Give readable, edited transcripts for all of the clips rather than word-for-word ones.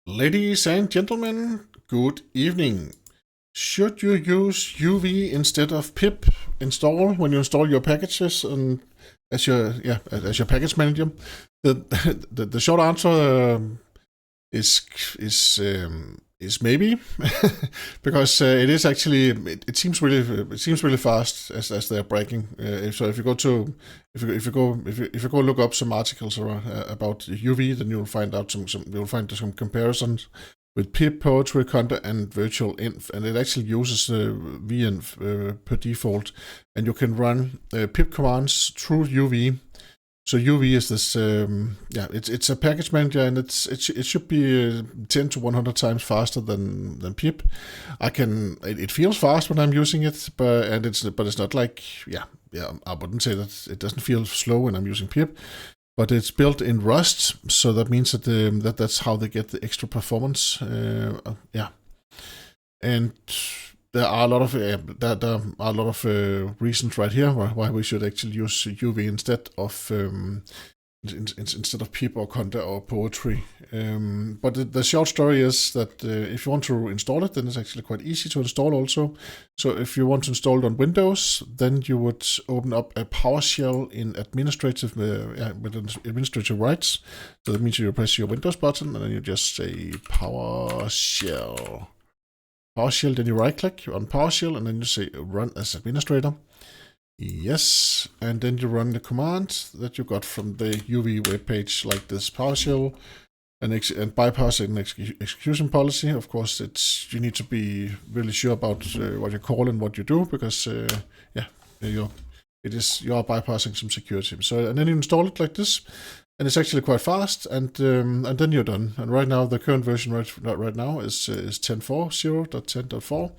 Ladies and gentlemen, good evening. Should you use UV instead of pip install when you install your packages and as your package manager? The the short answer is is maybe because it is actually it seems really fast as they're bragging. So if you go to if you go look up some articles about UV, then you'll find out some comparisons with pip, poetry, conda, and virtual inf, and it actually uses vinf per default, and you can run pip commands through UV. So UV is this, it's a package manager, and it should be 10 to 100 times faster than pip. It feels fast when I'm using it, but it's not like I wouldn't say that it doesn't feel slow when I'm using pip. But it's built in Rust, so that means that's how they get the extra performance. And there are a lot of reasons right here why we should actually use UV instead of pip or conda or poetry. But the short story is that if you want to install it, then it's actually quite easy to install also. So if you want to install it on Windows, then you would open up a PowerShell in with administrative rights. So that means you press your Windows button and then you just say PowerShell. PowerShell, then you right click on PowerShell and then you say run as administrator. Yes, and then you run the command that you got from the UV web page like this PowerShell and bypassing execution policy. Of course, you need to be really sure about what you call and what you do because you are bypassing some security. So and then you install it like this, and it's actually quite fast, and then you're done. And right now, the current version right now is 10.4.0.10.4,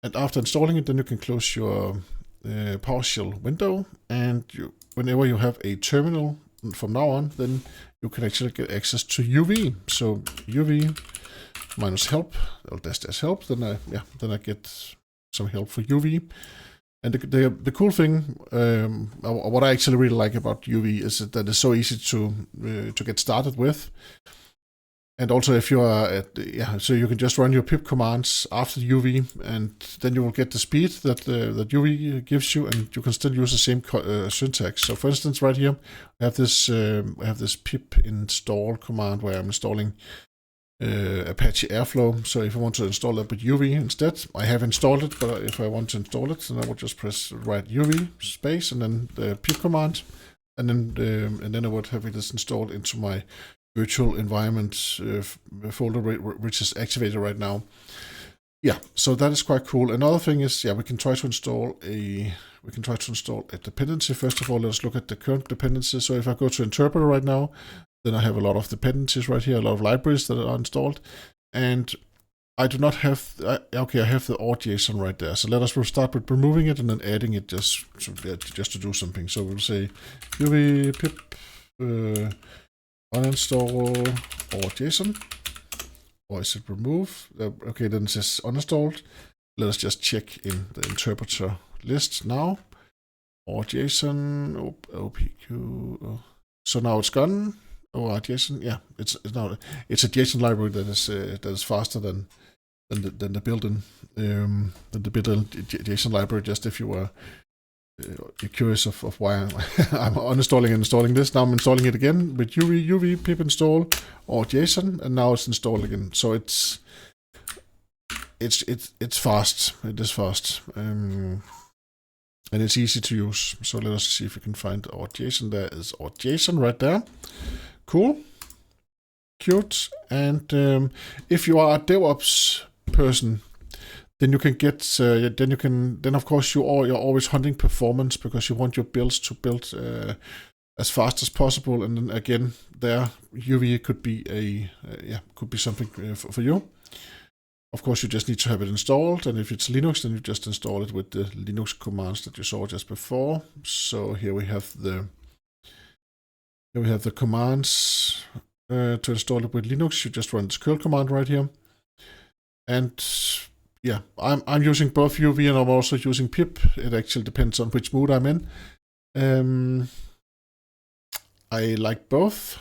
and after installing it, then you can close your PowerShell window, and whenever you have a terminal from now on, then you can actually get access to UV. So UV minus help, or dash help, then I get some help for UV. And the cool thing, what I actually really like about UV is that it's so easy to get started with. And also, if you are so you can just run your pip commands after UV, and then you will get the speed that UV gives you, and you can still use the same syntax. So, for instance, right here, I have this pip install command where I'm installing Apache Airflow. So if I want to install it with UV instead, I have installed it, but if I want to install it, then I will just press write UV space and then the pip command, and then I would have it installed into my virtual environment folder, which is activated right now. Yeah, so that is quite cool. Another thing is, we can try to install a dependency. First of all, let's look at the current dependencies. So if I go to interpreter right now, then I have a lot of dependencies right here, a lot of libraries that are installed, and I do not have. I have the or.json right there. So let us start with removing it and then adding it just to do something. So we'll say uv pip uninstall or.json, or is it remove? Okay, then it says uninstalled. Let us just check in the interpreter list now. Or.json opq. So now it's gone. JSON, it's a JSON library that is faster than the built-in JSON library. Just if you were you're curious of why I'm uninstalling and installing this. Now I'm installing it again with UV pip install or JSON, and now it's installed again. So it's fast. It is fast. And it's easy to use. So let us see if we can find our JSON. There is our JSON right there. Cool, cute. And if you are a DevOps person, then you can get then of course you're always hunting performance because you want your builds to build as fast as possible. And then again, there UV could be something for you. Of course, you just need to have it installed, and if it's Linux, then you just install it with the Linux commands that you saw just before. So here we have the commands to install it with Linux. You just run this curl command right here, and I'm using both UV and I'm also using pip. It actually depends on which mood I'm in. I like both.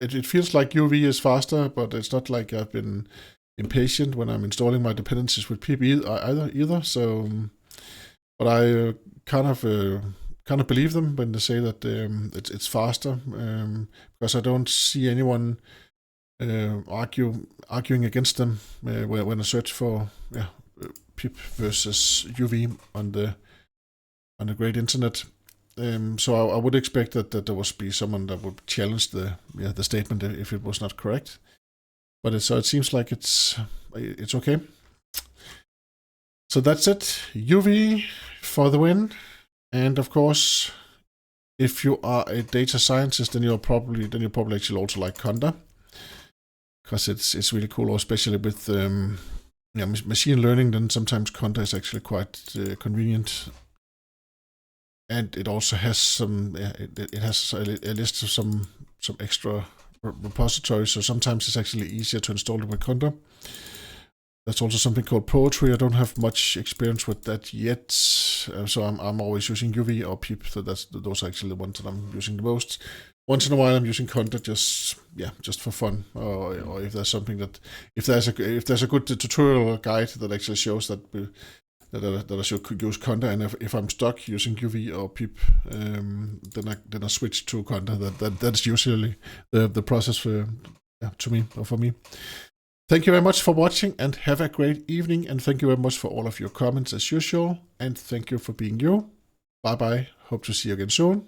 it feels like UV is faster, but it's not like I've been impatient when I'm installing my dependencies with pip either. So, but I kind of believe them when they say that it's faster, because I don't see anyone arguing against them when I search for pip versus UV on the great internet. So I would expect that there would be someone that would challenge the statement if it was not correct. But it seems like it's okay. So that's it. UV for the win. And of course, if you are a data scientist, then you'll probably actually also like Conda, because it's really cool, especially with machine learning. Then sometimes Conda is actually quite convenient. And it also has some. It has a list of some extra repositories, so sometimes it's actually easier to install it with Conda. There's also something called Poetry. I don't have much experience with that yet, so I'm always using UV or pip. So those are actually the ones that I'm using the most. Once in a while, I'm using Conda just for fun, or if there's something if there's a good tutorial guide that actually shows that I should use Conda, and if I'm stuck using UV or pip, then I switch to Conda. That's usually the process for me. Thank you very much for watching, and have a great evening. And thank you very much for all of your comments as usual. And thank you for being you. Bye bye. Hope to see you again soon.